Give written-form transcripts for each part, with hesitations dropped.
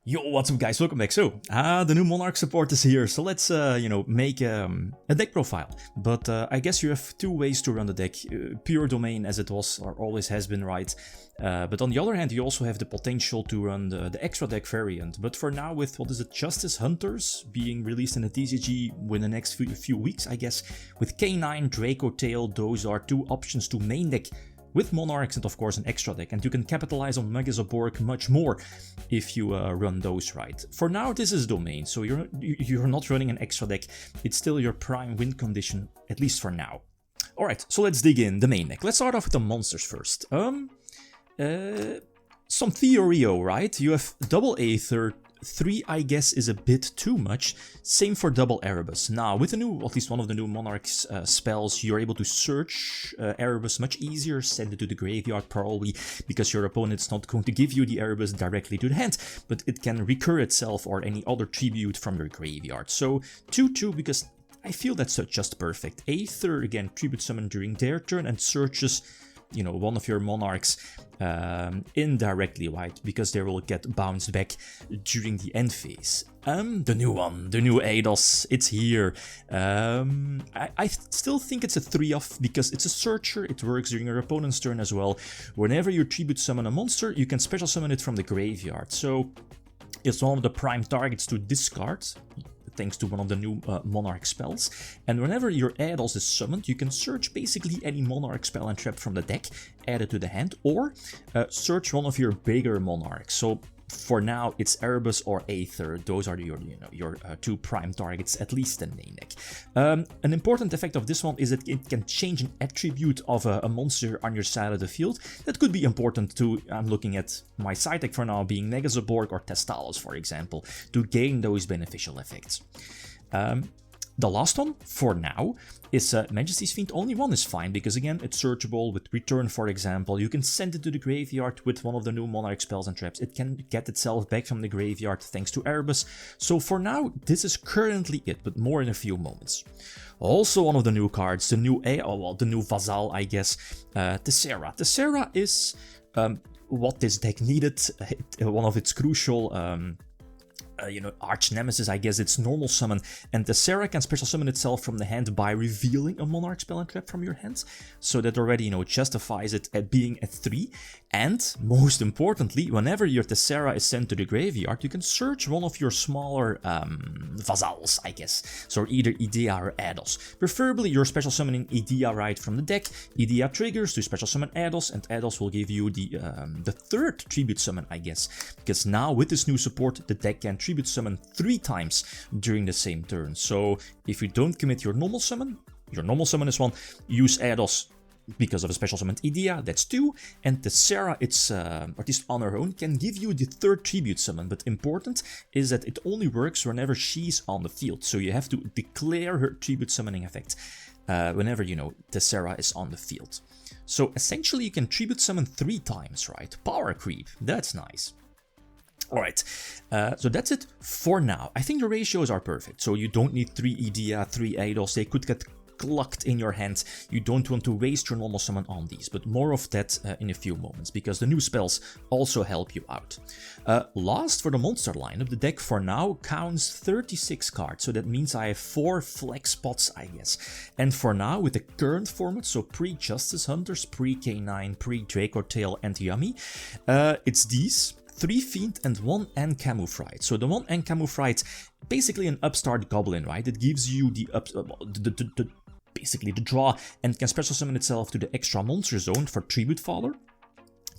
Yo, what's up guys, welcome back. So, the new Monarch support is here, so let's, make a deck profile. But I guess you have two ways to run the deck. Pure domain as it was, or always has been, right? But on the other hand, you also have the potential to run the extra deck variant. But for now, with, what is it, Justice Hunters being released in the TCG within the next few weeks, I guess, with K9, Draco Tail, those are two options to main deck with Monarchs and of course an extra deck, and you can capitalize on Megazaborg much more if you run those right. For now this is domain, so you're not running an extra deck, it's still your prime win condition, at least for now. Alright, so let's dig in the main deck. Let's start off with the monsters first. Some Theorio, right? You have double Aether. 3 I guess is a bit too much, same for double Erebus. Now with the new, at least one of the new Monarchs spells, you're able to search Erebus much easier, send it to the graveyard probably, because your opponent's not going to give you the Erebus directly to the hand, but it can recur itself or any other tribute from your graveyard. So 2/2 because I feel that's just perfect. Aether again, tribute summon during their turn and searches, you know, one of your Monarchs indirectly, right? Because they will get bounced back during the end phase. The new one, the new Eidos, it's here. I still think it's a 3-off because it's a searcher, it works during your opponent's turn as well. Whenever you tribute summon a monster, you can special summon it from the graveyard. So it's one of the prime targets to discard, thanks to one of the new Monarch spells. And whenever your Eidos is summoned, you can search basically any Monarch spell and trap from the deck, add it to the hand, or search one of your bigger Monarchs. So for now, it's Erebus or Aether. Those are your two prime targets, at least in main deck. An important effect of this one is that it can change an attribute of a monster on your side of the field. That could be important too. I'm looking at my side deck for now being Megazaborg or Testalos, for example, to gain those beneficial effects. The last one, for now, is Majesty's Fiend. Only one is fine, because again, it's searchable with Return, for example. You can send it to the graveyard with one of the new Monarch spells and traps. It can get itself back from the graveyard thanks to Erebus. So for now, this is currently it, but more in a few moments. Also one of the new cards, the new the new Vassal, I guess, Tessera. Tessera is what this deck needed, one of its crucial arch nemesis, I guess. It's normal summon, and Tessera can special summon itself from the hand by revealing a Monarch spell and trap from your hands, so that already, justifies it at being at 3. And most importantly, whenever your Tessera is sent to the graveyard, you can search one of your smaller vassals, I guess. So either Idea or Eidos. Preferably you're special summoning Idea right from the deck. Idea triggers to special summon Eidos, and Eidos will give you the third tribute summon, I guess. Because now with this new support, the deck can tribute summon 3 times during the same turn. So if you don't commit your normal summon is 1, use Eidos because of a special summoned Idea, that's 2, and Tessera, it's, at least on her own, can give you the third tribute summon, but important is that it only works whenever she's on the field, so you have to declare her tribute summoning effect whenever, Tessera is on the field. So essentially you can tribute summon 3 times, right? Power creep, that's nice. Alright, so that's it for now. I think the ratios are perfect, so you don't need 3 Idea, 3 Eidos, they could get clucked in your hand. You don't want to waste your normal summon on these, but more of that in a few moments, because the new spells also help you out. Last, for the monster lineup, the deck for now counts 36 cards, so that means I have 4 flex spots, I guess. And for now, with the current format, so pre-Justice Hunters, pre-K9, pre-Draco Tail and Yummy, it's these 3 Fiend and 1 Encamoufrite. So the 1 Encamoufrite, basically an upstart goblin, right? It gives you basically the draw, and can special summon itself to the extra monster zone for Tribute Faller.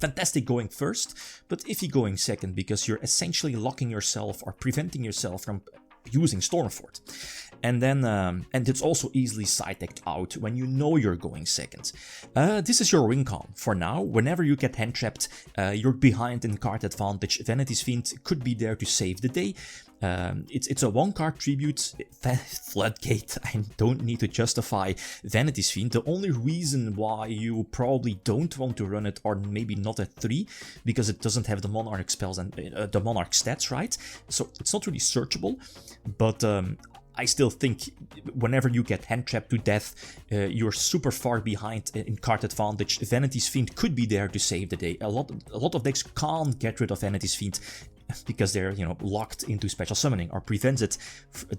Fantastic going first, but iffy going second, because you're essentially locking yourself or preventing yourself from using Stormfort. And then, and it's also easily side-decked out when you know you're going second. This is your win con. For now, whenever you get hand-trapped, you're behind in card advantage. Vanity's Fiend could be there to save the day. It's a 1-card tribute, Floodgate. I don't need to justify Vanity's Fiend. The only reason why you probably don't want to run it, or maybe not at 3, because it doesn't have the Monarch spells and the Monarch stats, right? So it's not really searchable, but I still think whenever you get hand-trapped to death, you're super far behind in card advantage. Vanity's Fiend could be there to save the day. A lot of decks can't get rid of Vanity's Fiend because they're, you know, locked into special summoning, or prevents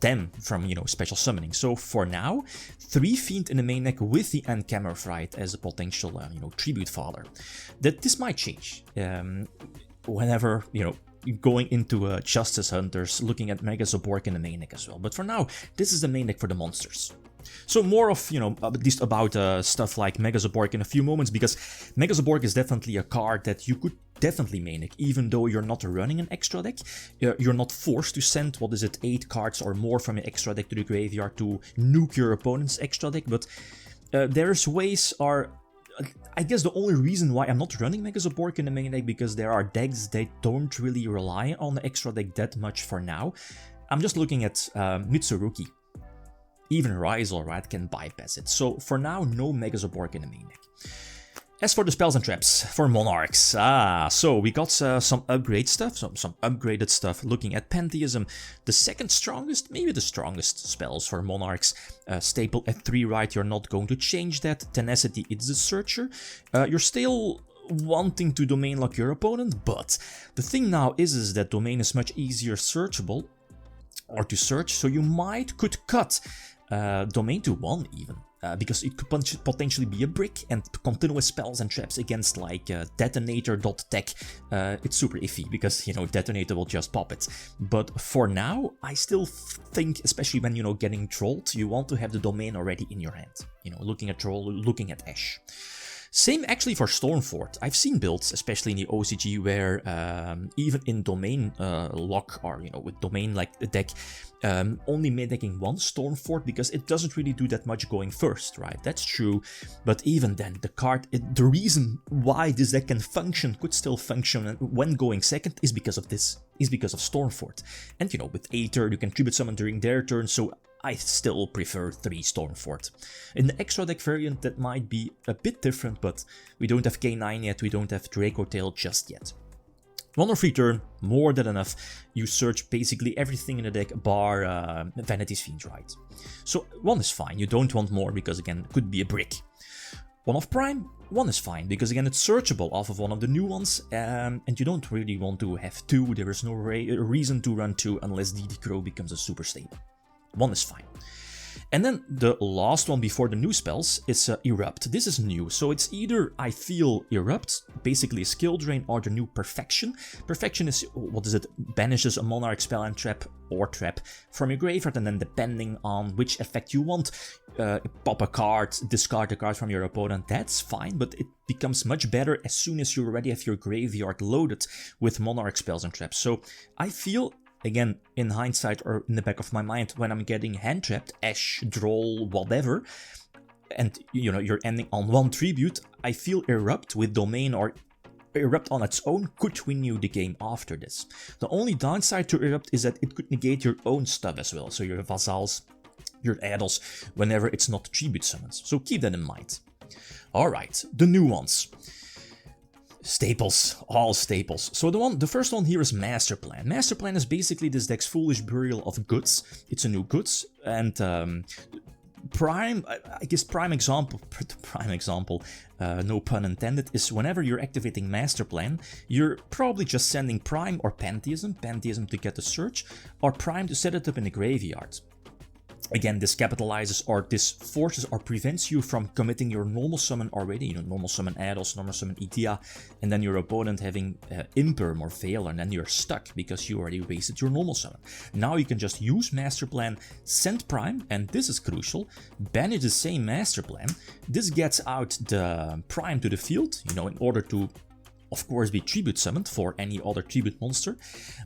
them from, you know, special summoning. So for now, 3 Fiend in the main deck with the Encamerfright as a potential, you know, tribute fodder. This might change whenever, you know, going into Justice Hunters, looking at Megazobork in the main deck as well. But for now, this is the main deck for the monsters. So more of, you know, at least about stuff like Megazobork in a few moments, because Megazobork is definitely a card that you could definitely main deck, even though you're not running an extra deck. You're not forced to send, 8 cards or more from your extra deck to the graveyard to nuke your opponent's extra deck, but there's ways are... I guess the only reason why I'm not running Megazobork in the main deck, because there are decks that don't really rely on the extra deck that much for now. I'm just looking at Mitsurugi. Even Rizal, right, can bypass it. So for now, no Megazobork in the main deck. As for the spells and traps for Monarchs, so we got some upgrade stuff, some upgraded stuff. Looking at Pantheism, the second strongest, maybe the strongest spells for Monarchs. Staple at 3, right, you're not going to change that. Tenacity, it's the Searcher. You're still wanting to domain lock your opponent, but the thing now is that domain is much easier searchable, or to search, so you could cut domain to 1 even. Because it could potentially be a brick, and continuous spells and traps against like detonator.tech, it's super iffy, because, you know, detonator will just pop it. But for now, I still think, especially when, you know, getting trolled, you want to have the domain already in your hand. You know, looking at troll, looking at Ash. Same actually for Stormfort. I've seen builds, especially in the OCG, where even in domain lock, or, you know, with domain like the deck, only main-decking 1 Stormfort, because it doesn't really do that much going first, right? That's true, but even then, the card, the reason why this deck can function, could still function when going second, is because of this, is because of Stormfort. And, you know, with Aether, you can tribute summon during their turn, so I still prefer 3 Stormfort. In the extra deck variant, that might be a bit different, but we don't have K9 yet, we don't have Draco Tail just yet. 1 or 3 turn, more than enough. You search basically everything in the deck bar Vanity's Fiend, right? So 1 is fine, you don't want more, because again, it could be a brick. 1 of Prime, 1 is fine, because again, it's searchable off of one of the new ones, and you don't really want to have 2, there is no reason to run 2 unless DD Crow becomes a super stable. 1 is fine. And then the last one before the new spells is Erupt. This is new, so it's either, I feel, Erupt, basically a skill drain, or the new Perfection. Perfection is, what is it, banishes a Monarch spell and trap, or trap, from your graveyard, and then depending on which effect you want, pop a card, discard a card from your opponent. That's fine, but it becomes much better as soon as you already have your graveyard loaded with Monarch spells and traps. So I feel, again, in hindsight or in the back of my mind, when I'm getting hand-trapped, Ash, Droll, whatever, and, you know, you're ending on 1 tribute, I feel Erupt with Domain, or Erupt on its own, could win you the game after this. The only downside to Erupt is that it could negate your own stuff as well, so your Vassals, your Addles, whenever it's not tribute summons. So keep that in mind. Alright, the new ones. Staples, all staples. So the first one here is Master Plan. Master Plan is basically this deck's Foolish Burial of Goods. It's a new goods, and prime, I guess prime example, no pun intended, is whenever you're activating Master Plan, you're probably just sending Prime or Pantheism to get the search, or Prime to set it up in the graveyard. Again, this capitalizes, or this forces or prevents you from committing your normal summon already, you know, normal summon Ados, normal summon Idia, and then your opponent having Imperm or Veil, and then you're stuck because you already wasted your normal summon. Now you can just use Master Plan, send Prime, and this is crucial, banish the same Master Plan. This gets out the Prime to the field, you know, in order to, of course, be tribute summoned for any other tribute monster.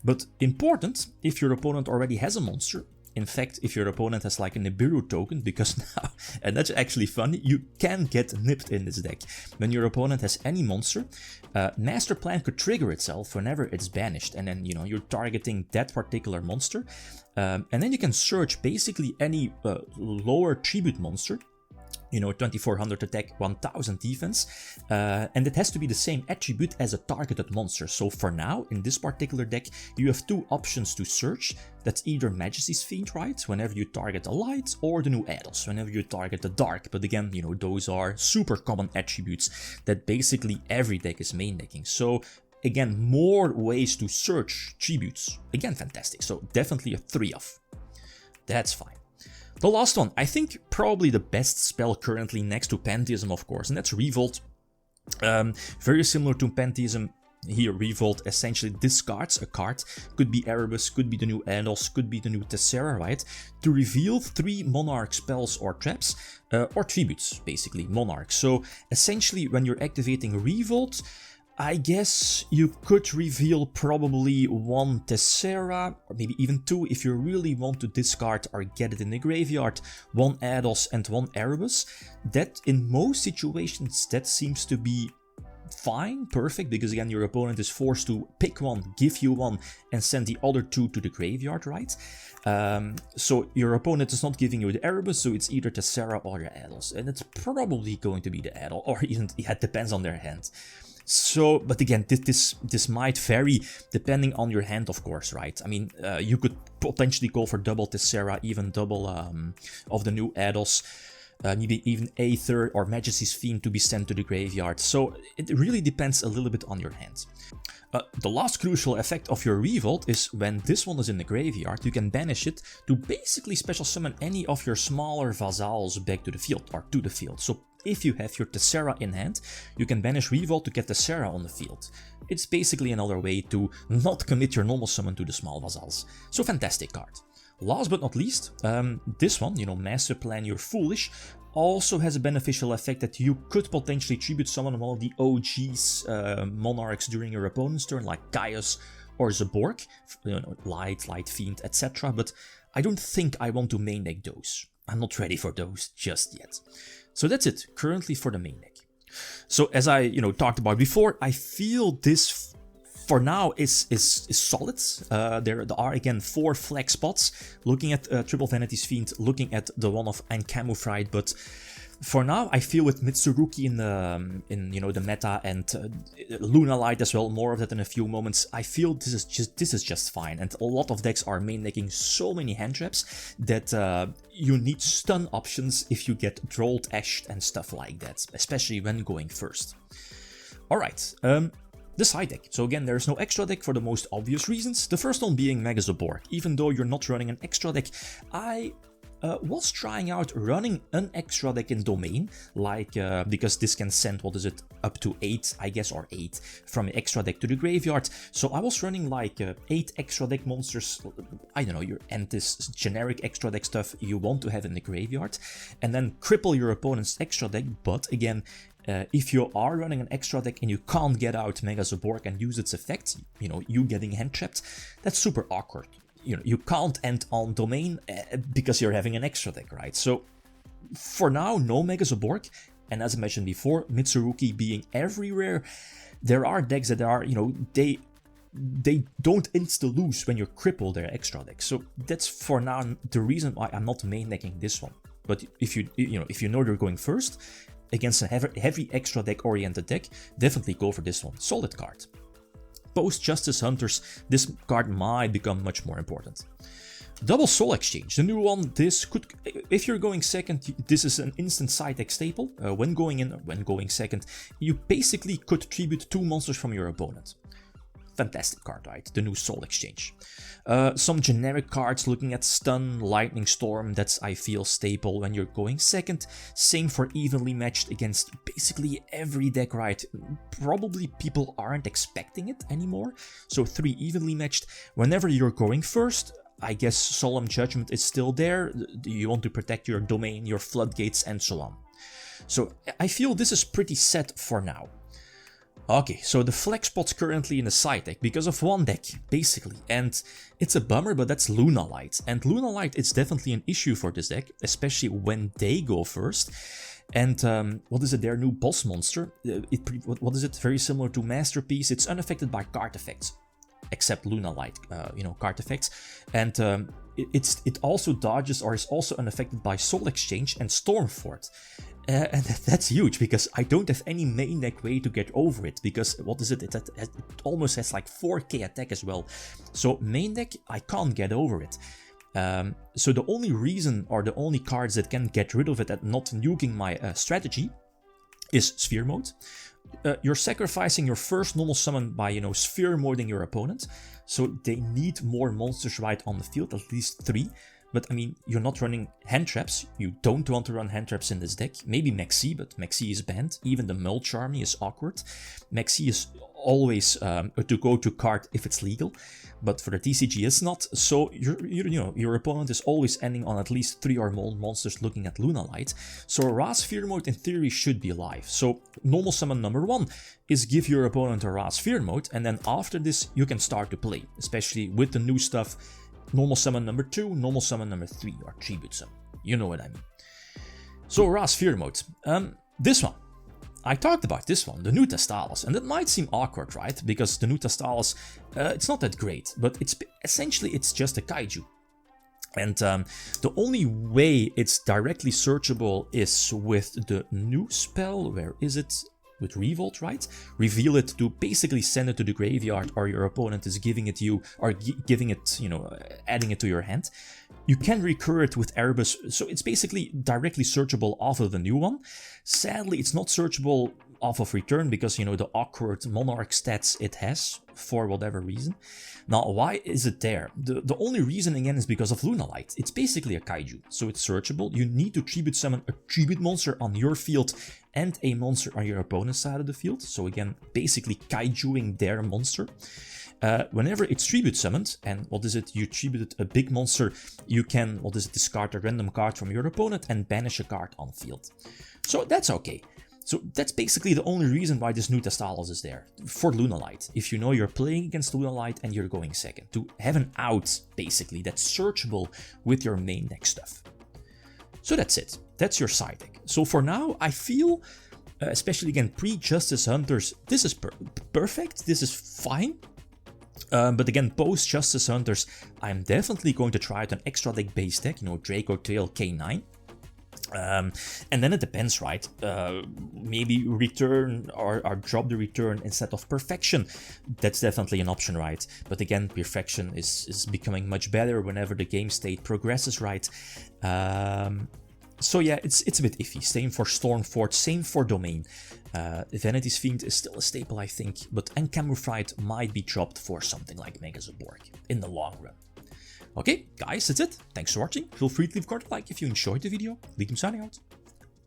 But important, if your opponent already has a monster, in fact, if your opponent has like a Nibiru token, because now, and that's actually funny, you can get nipped in this deck. When your opponent has any monster, Master Plan could trigger itself whenever it's banished, and then, you know, you're targeting that particular monster, and then you can search basically any lower tribute monster, you know, 2400 attack, 1000 defense, and it has to be the same attribute as a targeted monster. So for now, in this particular deck, you have 2 options to search. That's either Majesty's Fiend, right, whenever you target a light, or the new Ados, whenever you target the dark. But again, you know, those are super common attributes that basically every deck is main decking. So again, more ways to search tributes. Again, fantastic. So definitely a 3 of. That's fine. The last one, I think probably the best spell currently next to Pantheism, of course, and that's Revolt. Very similar to Pantheism. Here, Revolt essentially discards a card, could be Erebus, could be the new Ados, could be the new Tessera, right? To reveal 3 Monarch spells or traps, or tributes, basically, Monarchs. So, essentially, when you're activating Revolt, I guess you could reveal probably 1 Tessera, or maybe even 2 if you really want to discard or get it in the graveyard, 1 Ados and 1 Erebus. That, in most situations, that seems to be fine, perfect, because again your opponent is forced to pick 1, give you 1, and send the other 2 to the graveyard, right? So your opponent is not giving you the Erebus, so it's either Tessera or the Ados, and it's probably going to be the Ados, or even, yeah, it depends on their hand. So, but again, this might vary depending on your hand, of course, right? I mean, you could potentially go for double Tessera, even double of the new Ados. Maybe even Aether or Majesty's Fiend to be sent to the graveyard, so it really depends a little bit on your hand. The last crucial effect of your Revolt is when this one is in the graveyard, you can banish it to basically special summon any of your smaller vassals back to the field, or to the field. So if you have your Tessera in hand, you can banish Revolt to get Tessera on the field. It's basically another way to not commit your normal summon to the small vassals. So fantastic card. Last but not least, this one, Master Plan You're Foolish, also has a beneficial effect that you could potentially tribute summon one of the OG's Monarchs during your opponent's turn, like Caius or Zaborg, Light Fiend, etc. But I don't think I want to main deck those. I'm not ready for those just yet. So that's it, currently for the main deck. So as I talked about before, I feel this for now is solid. There are again 4 flag spots. Looking at Triple Vanity's Fiend, looking at the one of Uncamouflaged, but for now I feel with Mitsurugi in the meta and Luna Light as well, more of that in a few moments, I feel this is just fine. And a lot of decks are main decking so many hand traps that you need stun options if you get Drolled, Ashed and stuff like that, especially when going first. Alright, the side deck. So again, there's no extra deck for the most obvious reasons. The first one being Mega Zaborg. Even though you're not running an extra deck, I was trying out running an extra deck in Domain, like, because this can send, up to 8, I guess, or 8 from an extra deck to the graveyard. So I was running like 8 extra deck monsters, I don't know, and this generic extra deck stuff you want to have in the graveyard, and then cripple your opponent's extra deck. But again, if you are running an extra deck and you can't get out Mega Zaborg and use its effect, you getting hand trapped, that's super awkward. You can't end on Domain because you're having an extra deck, right? So for now, no Mega Zaborg, and as I mentioned before, Mitsurugi being everywhere, there are decks that are, they don't insta-lose when you cripple their extra deck. So that's for now the reason why I'm not main decking this one. But if you know you're going first against a heavy extra deck oriented deck, definitely go for this one. Solid card. Post Justice Hunters, this card might become much more important. Double Soul Exchange, the new one. This could, if you're going second, this is an instant side deck staple. When going in, when going second, you basically could tribute 2 monsters from your opponent. Fantastic card, right? The new Soul Exchange. Some generic cards looking at Stun, Lightning Storm, that's I feel staple when you're going second. Same for Evenly Matched against basically every deck, right? Probably people aren't expecting it anymore. So 3 Evenly Matched. Whenever you're going first, I guess Solemn Judgment is still there. You want to protect your domain, your floodgates, and so on. So I feel this is pretty set for now. Okay, so the flex spot's currently in the side deck because of one deck, basically, and it's a bummer, but that's Luna Light. And Luna Light is definitely an issue for this deck, especially when they go first. And what is it, their new boss monster? What is it? Very similar to Masterpiece. It's unaffected by card effects, except Luna Light, card effects. And it also dodges or is also unaffected by Soul Exchange and Stormfort. And that's huge, because I don't have any main deck way to get over it, because, what is it, it almost has like 4k attack as well. So main deck, I can't get over it. So the only reason, or the only cards that can get rid of it and not nuking my strategy is Sphere Mode. you're sacrificing your first normal summon by, you know, sphere moding your opponent. So they need more monsters right on the field, at least 3. But I mean, you're not running hand traps. You don't want to run hand traps in this deck. Maybe Maxi, but Maxi is banned. Even the Mulch army is awkward. Maxi is always a to-go-to card if it's legal, but for the TCG it's not. So your opponent is always ending on at least 3 or more monsters looking at Lunalight. So Raz Fear Mode in theory should be live. So normal summon number 1 is give your opponent a Raz Fear Mode, and then after this you can start to play, especially with the new stuff. Normal summon number 2, normal summon number 3, or tribute summon. You know what I mean. So Raz Fear Mode. This one. I talked about this one, the new Testalis, and that might seem awkward, right? Because the new Testalis, it's not that great, but it's just a kaiju. And the only way it's directly searchable is with the new spell. Where is it? With Revolt, right? Reveal it to basically send it to the graveyard, or your opponent is giving it you, or giving it, you know, adding it to your hand. You can recur it with Erebus, so it's basically directly searchable off of the new one. Sadly, it's not searchable off of return because, you know, the awkward Monarch stats it has for whatever reason. Now, why is it there? The only reason, again, is because of Lunalight. It's basically a kaiju, so it's searchable. You need to tribute summon a tribute monster on your field and a monster on your opponent's side of the field. So again, basically kaijuing their monster. Whenever it's tribute summoned, and what is it, you tributed a big monster, you can, discard a random card from your opponent and banish a card on field. So that's okay. So that's basically the only reason why this new Testalis is there, for Lunalight. If you know you're playing against Lunalight and you're going second, to have an out, basically, that's searchable with your main deck stuff. So that's it. That's your side deck. So for now, I feel, especially again, pre-Justice Hunters, this is perfect, this is fine. But again, post-Justice Hunters, I'm definitely going to try out an extra deck base deck, you know, Draco Tail K9. And then it depends, right? Maybe return or drop the return instead of perfection. That's definitely an option, right? But again, perfection is becoming much better whenever the game state progresses, right? So yeah, it's a bit iffy. Same for Stormfort, same for Domain. Vanity's Fiend is still a staple, I think, but Encamouflite might be dropped for something like Megazaborg in the long run. Okay, guys, that's it. Thanks for watching. Feel free to leave a like if you enjoyed the video. Riddim signing out.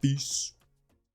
Peace.